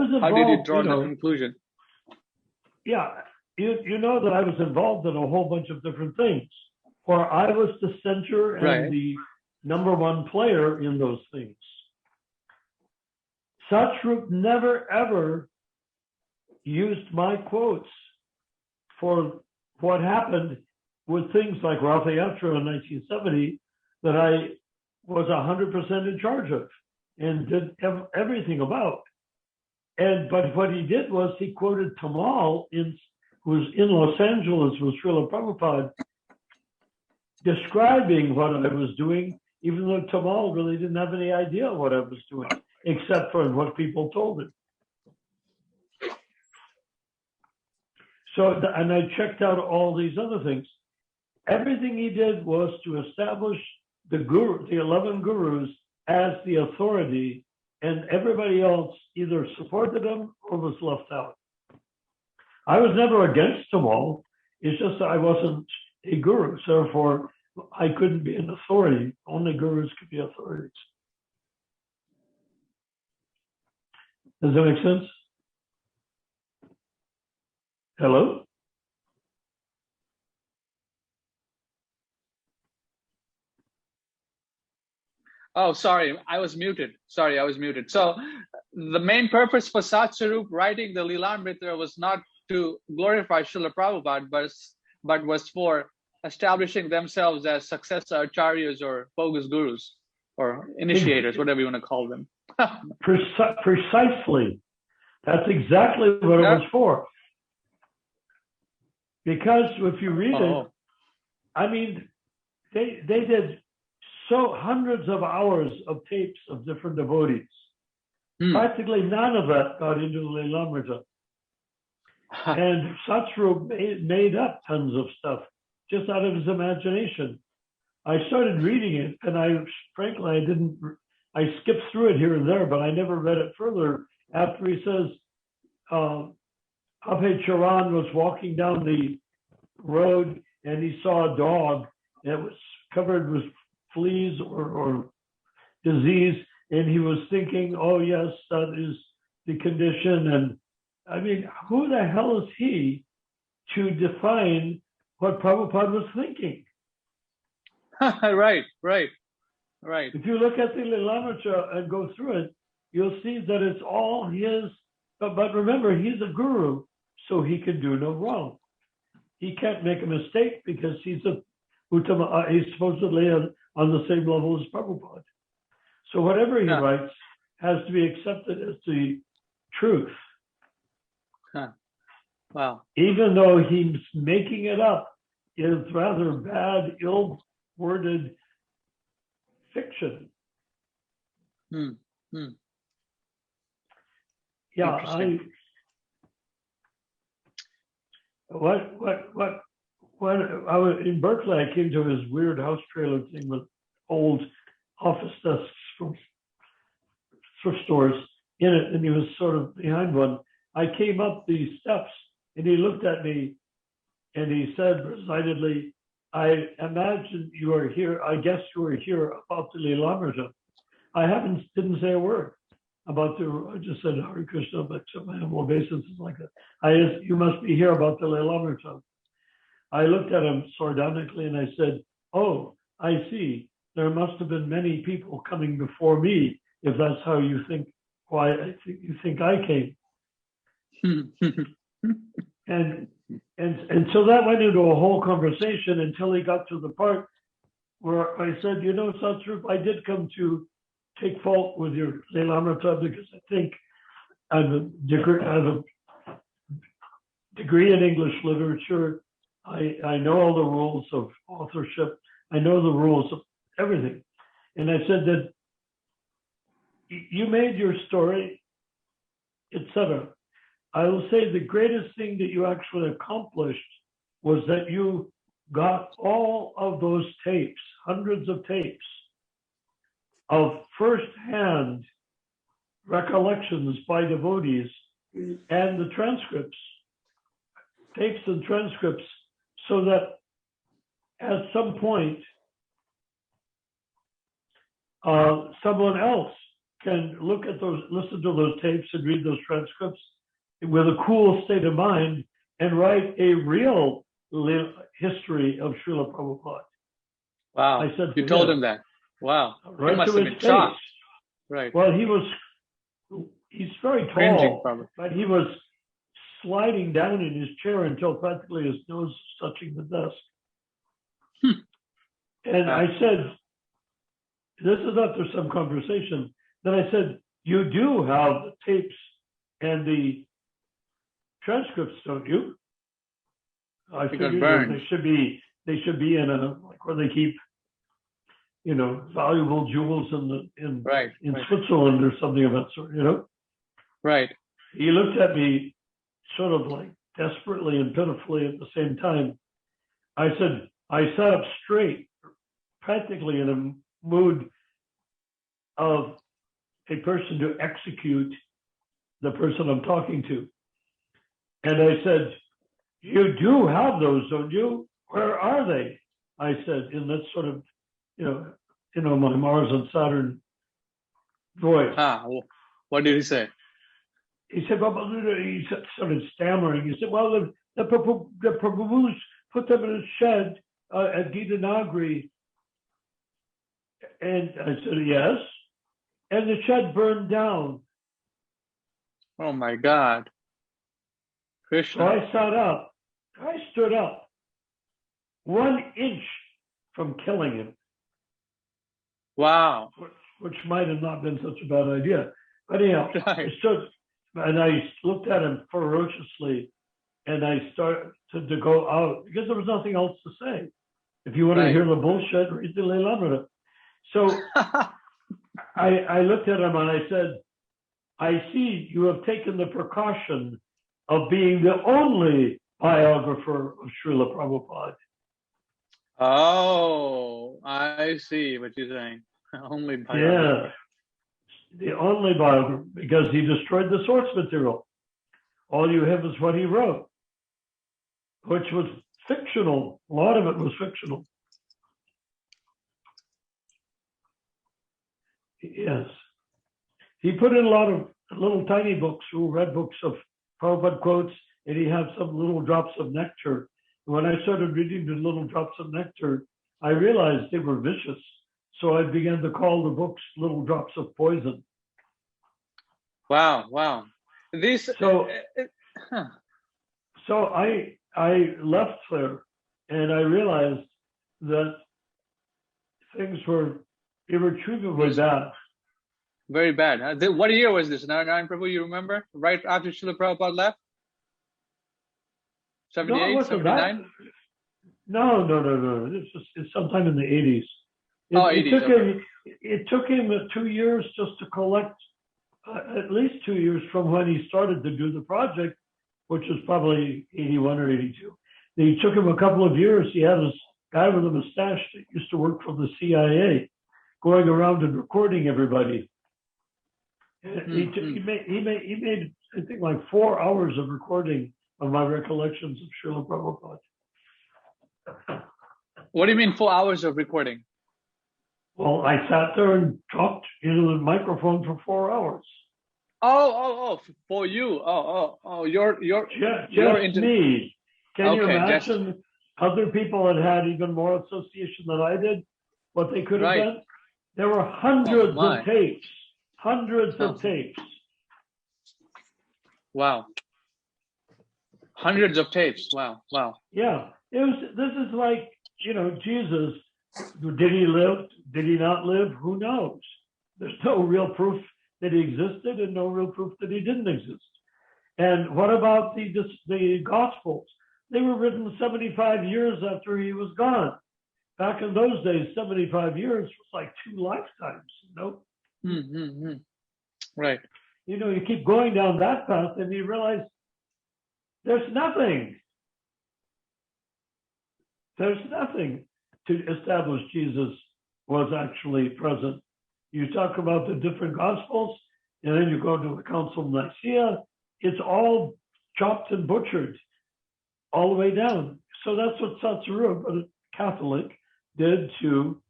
How did you involved, draw the conclusion? Yeah, you know that I was involved in a whole bunch of different things, where I was the center and Right. the number one player in those things. Satsvarupa never ever used my quotes for what happened with things like Rath Yatra in 1970 that I was 100% in charge of and did everything about. But what he did was he quoted Tamal, who's in Los Angeles with Srila Prabhupada, describing what I was doing, even though Tamal really didn't have any idea what I was doing, except for what people told him. So, and I checked out all these other things. Everything he did was to establish the 11 gurus as the authority, and everybody else either supported him or was left out. I was never against them all. It's just that I wasn't a guru, so therefore I couldn't be an authority. Only gurus could be authorities. Does that make sense? Hello? Oh, sorry, I was muted. So the main purpose for Satsvarupa writing the Lilamrita was not to glorify Srila Prabhupada, but was for establishing themselves as successor acharyas or bogus gurus or initiators, whatever you want to call them. Precisely. That's exactly what it was for. Because if you read it, I mean, they did hundreds of hours of tapes of different devotees. Practically none of that got into the Lilamrita. And Satsvarupa made up tons of stuff just out of his imagination. I started reading it, and I skipped through it here and there, but I never read it further after he says, Abhay Charan was walking down the road and he saw a dog that was covered with fleas or disease, and he was thinking, oh yes, that is the condition. And I mean, who the hell is he to define what Prabhupada was thinking? Right. If you look at the Lilamrita and go through it, you'll see that it's all his, but remember, he's a guru, so he can do no wrong. He can't make a mistake because he's supposedly on the same level as Prabhupada. So whatever he writes has to be accepted as the truth. Wow. Even though he's making it up, is rather bad, ill-worded fiction. Yeah, when I was in Berkeley, I came to his weird house trailer thing with old office desks from thrift stores in it, and he was sort of behind one. I came up these steps, and he looked at me, and he said resignedly, I imagine you are here, I guess you are here about the Lilamrita. I didn't say a word about I just said Hare Krishna, but on my humble basis is like that. You must be here about the Lilamrita. I looked at him sardonically and I said, oh, I see. There must have been many people coming before me, if that's how you think, why you think I came. And so that went into a whole conversation until he got to the part where I said, you know, Satsvarupa, I did come to take fault with your Lilamrita because I think I have a degree in English literature. I know all the rules of authorship. I know the rules of everything. And I said that you made your story, etc. I will say the greatest thing that you actually accomplished was that you got all of those tapes, hundreds of tapes of firsthand recollections by devotees and the transcripts, tapes and transcripts, so that at some point, someone else can look at those, listen to those tapes and read those transcripts with a cool state of mind and write a real history of Srila Prabhupada. Wow. I said you told him that. Wow. Right he must to have his been face. shocked. Right. Well, he's very Cringing, tall, probably. but he was sliding down in his chair until practically his nose was touching the desk. And I said, this is after some conversation, then I said, you do have the tapes and the transcripts, don't you? I figured they should be in a, like where they keep, valuable jewels in Switzerland or something of that sort, Right. He looked at me sort of like desperately and pitifully at the same time. I said, I sat up straight, practically in a mood of a person to execute the person I'm talking to. And I said, you do have those, don't you? Where are they? I said, in that sort of, my Mars and Saturn voice. What did he say? He said, he started stammering. He said, well, the Prabhus put them in a shed at Gita Nagri. And I said, yes. And the shed burned down. Oh my God. Krishna. So I sat up. I stood up 1 inch from killing him. Wow. Which might have not been such a bad idea. But anyhow, I stood and I looked at him ferociously and I started to go out because there was nothing else to say. If you want to hear the bullshit, read the Lila Amrita. So I looked at him and I said, I see you have taken the precaution of being the only biographer of Srila Prabhupada. Oh, I see what you're saying. Only biographer. Yeah, the only biographer, because he destroyed the source material. All you have is what he wrote, which was fictional. A lot of it was fictional. Yes. He put in a lot of little tiny books, red books of Prabhupada quotes, and he had some little drops of nectar. When I started reading the little drops of nectar, I realized they were vicious. So I began to call the books little drops of poison. Wow, wow. So I left there and I realized that things were irretrievably bad. Very bad. What year was this? Narayan Prabhu, you remember? Right after Srila Prabhupada left? 78, 79? No. It's sometime in the 80s. It took him 2 years just to collect, at least 2 years from when he started to do the project, which was probably 81 or 82. It took him a couple of years. He had this guy with a mustache that used to work for the CIA, going around and recording everybody. He made I think like 4 hours of recording of my recollections of Srila Prabhupada. What do you mean 4 hours of recording? Well, I sat there and talked into the microphone for 4 hours. Oh, for you. You're just me. Can you imagine other people had even more association than I did? What they could have done? There were hundreds of tapes. Hundreds of tapes. Wow. Hundreds of tapes. Wow. Yeah. This is like, Jesus. Did he live? Did he not live? Who knows? There's no real proof that he existed and no real proof that he didn't exist. And what about the Gospels? They were written 75 years after he was gone. Back in those days, 75 years was like 2 lifetimes, Mm-hmm. Right. You keep going down that path and you realize there's nothing. There's nothing to establish Jesus was actually present. You talk about the different Gospels, and then you go to the Council of Nicaea, it's all chopped and butchered all the way down. So that's what Satsvarupa, a Catholic, did to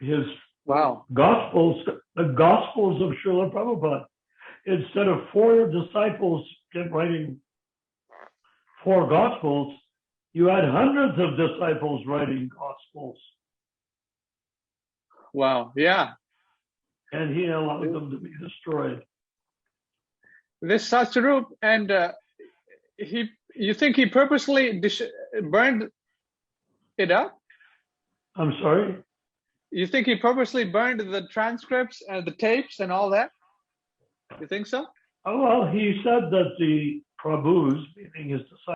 his Wow. the Gospels of Srila Prabhupada. Instead of 4 disciples writing 4 Gospels, you had hundreds of disciples writing Gospels. Wow. Yeah. And he allowed them to be destroyed. This Satsvarupa, and you think he purposely burned it up? I'm sorry? You think he purposely burned the transcripts and the tapes and all that? You think so? Oh, well, he said that the Prabhus, meaning his disciples,